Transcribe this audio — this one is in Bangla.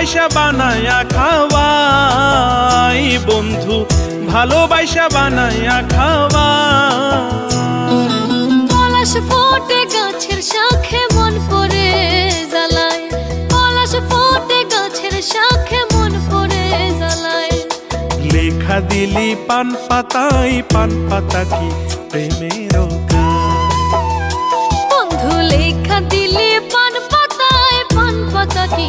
ভালোবাসা বানায়া খাওয়াই বন্ধু, ভালোবাসা বানায়া খাওয়াই। পলাশ ফোটে গাছের শাখে মন পড়ে জ্বালায়, পলাশ ফোটে গাছের শাখে মন পড়ে জ্বালায়। লেখা দিলি পান পাতায়, পান পাতা কি প্রেমের গান। বন্ধু লেখা দিলে পান পাতায়, পান পাতা কি